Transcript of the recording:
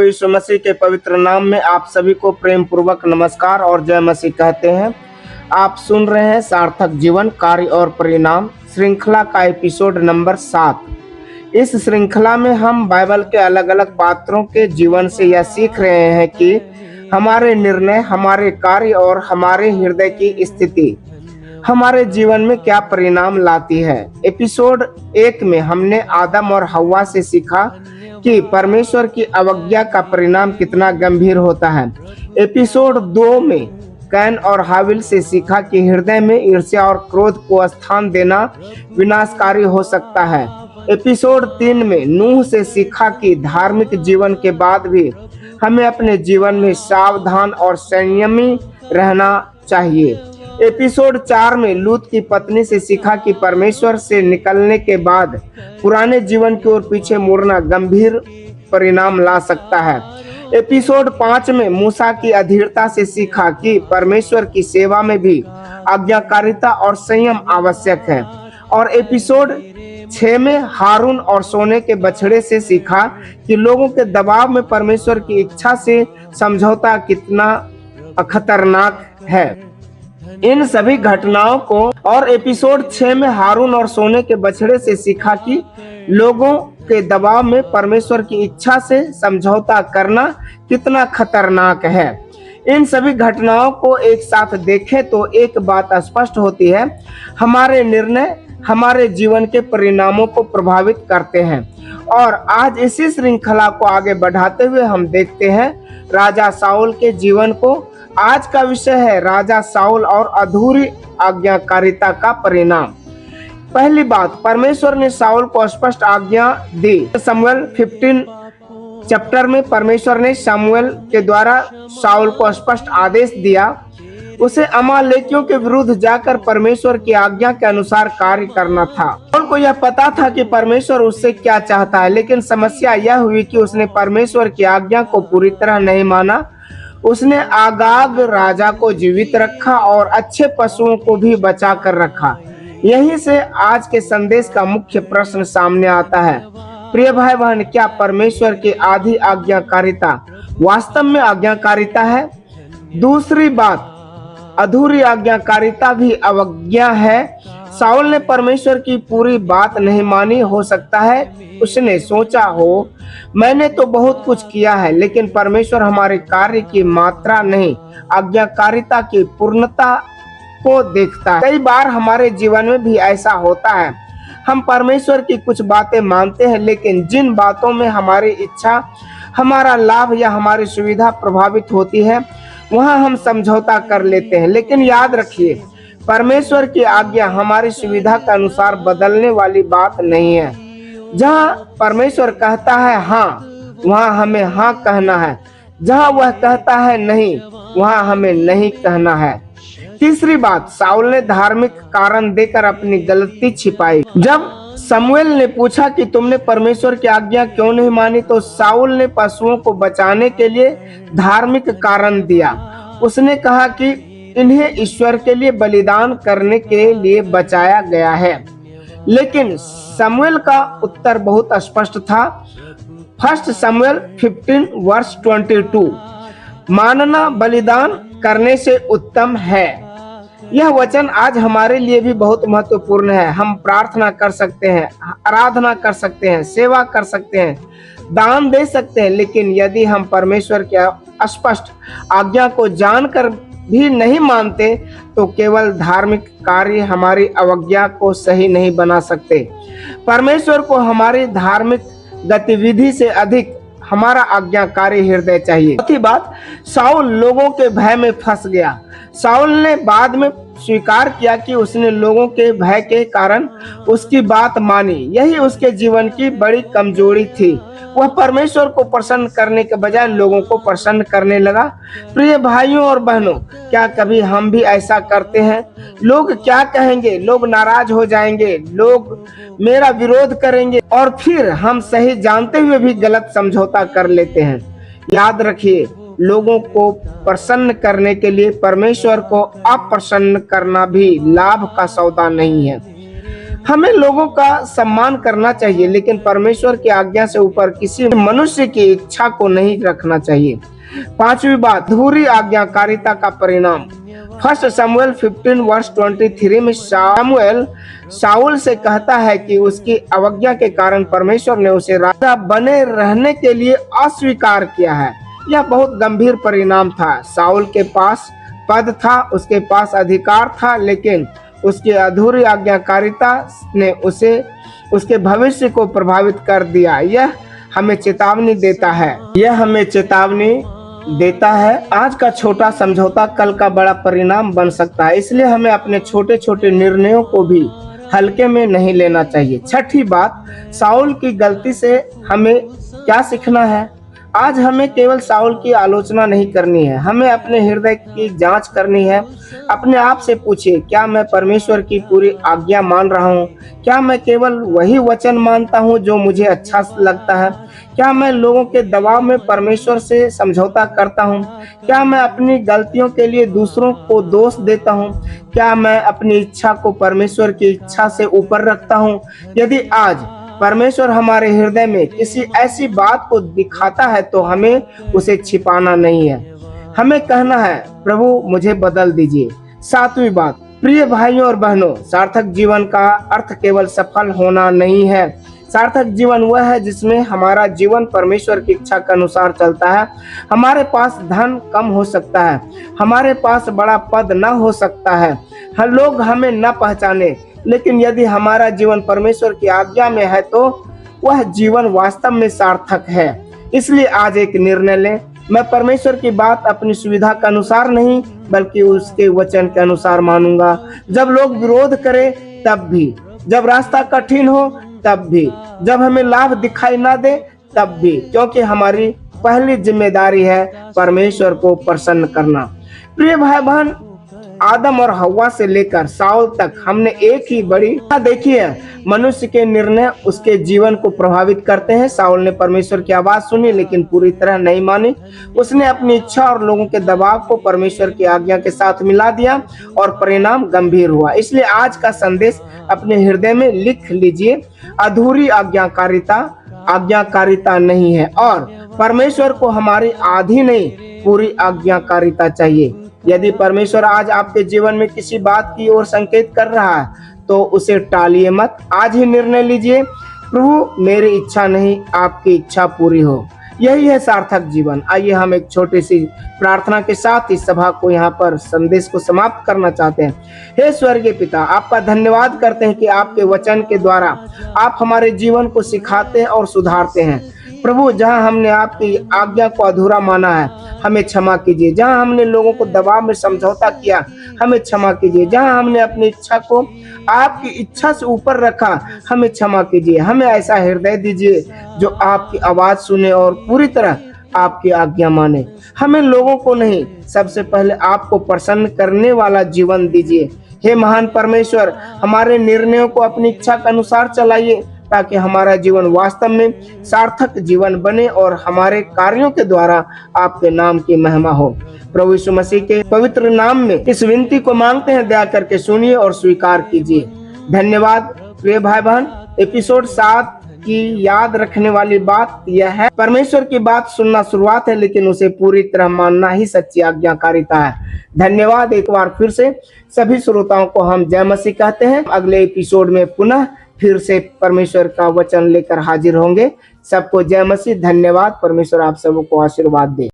यीशु मसीह के पवित्र नाम में आप सभी को प्रेम पूर्वक नमस्कार और जय मसीह कहते हैं। आप सुन रहे हैं सार्थक जीवन कार्य और परिणाम श्रृंखला का एपिसोड नंबर 7। इस श्रृंखला में हम बाइबल के अलग अलग पात्रों के जीवन से यह सीख रहे हैं कि हमारे निर्णय, हमारे कार्य और हमारे हृदय की स्थिति हमारे जीवन में क्या परिणाम लाती है। एपिसोड 1 में हमने आदम और हव्वा से सीखा कि परमेश्वर की अवज्ञा का परिणाम कितना गंभीर होता है। एपिसोड 2 में कैन और हाबिल से सीखा कि हृदय में ईर्ष्या और क्रोध को स्थान देना विनाशकारी हो सकता है। एपिसोड 3 में नूह से सीखा कि धार्मिक जीवन के बाद भी हमें अपने जीवन में सावधान और संयमी रहना चाहिए। एपिसोड 4 में लूत की पत्नी से सीखा कि परमेश्वर से निकलने के बाद पुराने जीवन की ओर पीछे मुड़ना गंभीर परिणाम ला सकता है। एपिसोड 5 में मूसा की अधीरता से सीखा कि परमेश्वर की सेवा में भी आज्ञाकारिता और संयम आवश्यक है। और एपिसोड 6 में हारून और सोने के बछड़े से सीखा कि लोगों के दबाव में परमेश्वर की इच्छा से समझौता कितना खतरनाक है। इन सभी घटनाओं को और एपिसोड 6 में हारून और सोने के बछड़े से सीखा कि लोगों के दबाव में परमेश्वर की इच्छा से समझौता करना कितना खतरनाक है। इन सभी घटनाओं को एक साथ देखें तो एक बात स्पष्ट होती है, हमारे निर्णय हमारे जीवन के परिणामों को प्रभावित करते हैं। और आज इसी श्रृंखला को आगे बढ़ाते हुए हम देखते हैं राजा शाऊल के जीवन को। आज का विषय है राजा शाऊल और अधूरी आज्ञाकारिता का परिणाम। पहली बात, परमेश्वर ने शाऊल को स्पष्ट आज्ञा दी। शमूएल 15 चैप्टर में परमेश्वर ने शमूएल के द्वारा शाऊल को स्पष्ट आदेश दिया, उसे अमालेकियों के विरुद्ध जाकर परमेश्वर की आज्ञा के अनुसार कार्य करना था। शाऊल को यह पता था कि परमेश्वर उससे क्या चाहता है, लेकिन समस्या यह हुई कि उसने परमेश्वर की आज्ञा को पूरी तरह नहीं माना। उसने आगाग राजा को जीवित रखा और अच्छे पशुओं को भी बचा कर रखा। यहीं से आज के संदेश का मुख्य प्रश्न सामने आता है, प्रिय भाई बहन, क्या परमेश्वर की आधी आज्ञाकारिता वास्तव में आज्ञाकारिता है? दूसरी बात, अधूरी आज्ञाकारिता भी अवज्ञा है। शाऊल ने परमेश्वर की पूरी बात नहीं मानी। हो सकता है उसने सोचा हो, मैंने तो बहुत कुछ किया है, लेकिन परमेश्वर हमारे कार्य की मात्रा नहीं, आज्ञाकारिता की पूर्णता को देखता है। कई बार हमारे जीवन में भी ऐसा होता है, हम परमेश्वर की कुछ बातें मानते हैं, लेकिन जिन बातों में हमारी इच्छा, हमारा लाभ या हमारी सुविधा प्रभावित होती है, वहां हम समझौता कर लेते हैं। लेकिन याद रखिए, परमेश्वर की आज्ञा हमारी सुविधा के अनुसार बदलने वाली बात नहीं है। जहां परमेश्वर कहता है हाँ, वहां हमें हाँ कहना है। जहां वह कहता है नहीं, वहां हमें नहीं कहना है। तीसरी बात, शाऊल ने धार्मिक कारण देकर अपनी गलती छिपाई। जब शमूएल ने पूछा कि तुमने परमेश्वर की आज्ञा क्यों नहीं मानी, तो शाऊल ने पशुओं को बचाने के लिए धार्मिक कारण दिया। उसने कहा कि इन्हें ईश्वर के लिए बलिदान करने के लिए बचाया गया है। लेकिन शमूएल का उत्तर बहुत स्पष्ट था। 1 शमूएल 15:22, मानना बलिदान करने से उत्तम है। यह वचन आज हमारे लिए भी बहुत महत्वपूर्ण है। हम प्रार्थना कर सकते हैं, आराधना कर सकते हैं, सेवा कर सकते हैं, दान दे सकते हैं, लेकिन यदि हम परमेश्वर के स्पष्ट आज्ञा को जानकर भी नहीं मानते, तो केवल धार्मिक कार्य हमारी अवज्ञा को सही नहीं बना सकते। परमेश्वर को हमारी धार्मिक गतिविधि से अधिक हमारा आज्ञाकारी हृदय चाहिए। चौथी बात, शाऊल लोगों के भय में फंस गया। शाऊल ने बाद में स्वीकार किया कि उसने लोगों के भय के कारण उसकी बात मानी। यही उसके जीवन की बड़ी कमजोरी थी। वह परमेश्वर को प्रसन्न करने के बजाय लोगों को प्रसन्न करने लगा। प्रिय भाइयों और बहनों, क्या कभी हम भी ऐसा करते हैं? लोग क्या कहेंगे, लोग नाराज हो जाएंगे, लोग मेरा विरोध करेंगे, और फिर हम सही जानते हुए भी गलत समझौता कर लेते हैं। याद रखिए, लोगों को प्रसन्न करने के लिए परमेश्वर को अप्रसन्न करना भी लाभ का सौदा नहीं है। हमें लोगों का सम्मान करना चाहिए, लेकिन परमेश्वर की आज्ञा से ऊपर किसी मनुष्य की इच्छा को नहीं रखना चाहिए। पांचवी बात, अधूरी आज्ञाकारिता का परिणाम। 1 शमूएल 15 वर्ष 23 में शमूएल शाऊल से कहता है कि उसकी अवज्ञा के कारण परमेश्वर ने उसे राजा बने रहने के लिए अस्वीकार किया है। यह बहुत गंभीर परिणाम था। शाऊल के पास पद था, उसके पास अधिकार था, लेकिन उसकी अधूरी आज्ञाकारिता ने उसे उसके भविष्य को प्रभावित कर दिया। यह हमें चेतावनी देता है आज का छोटा समझौता कल का बड़ा परिणाम बन सकता है। इसलिए हमें अपने छोटे छोटे निर्णयों को भी हल्के में नहीं लेना चाहिए। छठी बात, शाऊल की गलती से हमें क्या सीखना है। आज हमें केवल शाऊल की आलोचना नहीं करनी है, हमें अपने हृदय की जांच करनी है। अपने आप से पूछिए, क्या मैं परमेश्वर की पूरी आज्ञा मान रहा हूँ? क्या मैं केवल वही वचन मानता हूँ जो मुझे अच्छा लगता है? क्या मैं लोगों के दबाव में परमेश्वर से समझौता करता हूँ? क्या मैं अपनी गलतियों के लिए दूसरों को दोष देता हूँ? क्या मैं अपनी इच्छा को परमेश्वर की इच्छा से ऊपर रखता हूँ? यदि आज परमेश्वर हमारे हृदय में किसी ऐसी बात को दिखाता है तो हमें उसे छिपाना नहीं है, हमें कहना है, प्रभु मुझे बदल दीजिए। सातवीं बात, प्रिय भाइयों और बहनों, सार्थक जीवन का अर्थ केवल सफल होना नहीं है। सार्थक जीवन वह है जिसमें हमारा जीवन परमेश्वर की इच्छा के अनुसार चलता है। हमारे पास धन कम हो सकता है, हमारे पास बड़ा पद न हो सकता है, हर लोग हमें न पहचाने, लेकिन यदि हमारा जीवन परमेश्वर की आज्ञा में है तो वह जीवन वास्तव में सार्थक है। इसलिए आज एक निर्णय लें, मैं परमेश्वर की बात अपनी सुविधा के अनुसार नहीं बल्कि उसके वचन के अनुसार मानूंगा। जब लोग विरोध करें तब भी, जब रास्ता कठिन हो तब भी, जब हमें लाभ दिखाई ना दे तब भी, क्योंकि हमारी पहली जिम्मेदारी है परमेश्वर को प्रसन्न करना। प्रिय भाई बहन, आदम और हव्वा से लेकर शाऊल तक हमने एक ही बड़ी देखी है। मनुष्य के निर्णय उसके जीवन को प्रभावित करते हैं। शाऊल ने परमेश्वर की आवाज सुनी लेकिन पूरी तरह नहीं मानी। उसने अपनी इच्छा और लोगों के दबाव को परमेश्वर की आज्ञा के साथ मिला दिया और परिणाम गंभीर हुआ। इसलिए आज का संदेश अपने हृदय में लिख लीजिए, अधूरी आज्ञाकारिता नहीं है और परमेश्वर को हमारी आधी नहीं पूरी आज्ञाकारिता चाहिए। यदि परमेश्वर आज आपके जीवन में किसी बात की ओर संकेत कर रहा है तो उसे टालिए मत। आज ही निर्णय लीजिए, प्रभु मेरी इच्छा नहीं आपकी इच्छा पूरी हो। यही है सार्थक जीवन। आइए हम एक छोटी सी प्रार्थना के साथ इस सभा को यहाँ पर संदेश को समाप्त करना चाहते हैं। हे स्वर्गीय पिता, आपका धन्यवाद करते हैं कि आपके वचन के द्वारा आप हमारे जीवन को सिखाते हैं और सुधारते हैं। प्रभु, जहां हमने आपकी आज्ञा को अधूरा माना है हमें क्षमा कीजिए। जहां हमने लोगों को दबाव में समझौता किया हमें क्षमा कीजिए। जहां हमने अपनी इच्छा को आपकी इच्छा से ऊपर रखा हमें क्षमा कीजिए। हमें ऐसा हृदय दीजिए जो आपकी आवाज सुने और पूरी तरह आपकी आज्ञा माने। हमें लोगों को नहीं, सबसे पहले आपको प्रसन्न करने वाला जीवन दीजिए। हे महान परमेश्वर, हमारे निर्णयों को अपनी इच्छा के अनुसार चलाइए ताकि हमारा जीवन वास्तव में सार्थक जीवन बने और हमारे कार्यों के द्वारा आपके नाम की महिमा हो। प्रभु यीशु मसीह के पवित्र नाम में इस विनती को मांगते हैं, दया करके सुनिए और स्वीकार कीजिए। धन्यवाद। प्रिय भाई बहन, एपिसोड 7 की याद रखने वाली बात यह है, परमेश्वर की बात सुनना शुरुआत है लेकिन उसे पूरी तरह मानना ही सच्ची आज्ञाकारिता है। धन्यवाद। एक बार फिर से सभी श्रोताओं को हम जय मसीह कहते हैं। अगले एपिसोड में पुनः फिर से परमेश्वर का वचन लेकर हाजिर होंगे। सबको जय मसीह। धन्यवाद। परमेश्वर आप सबको आशीर्वाद दे।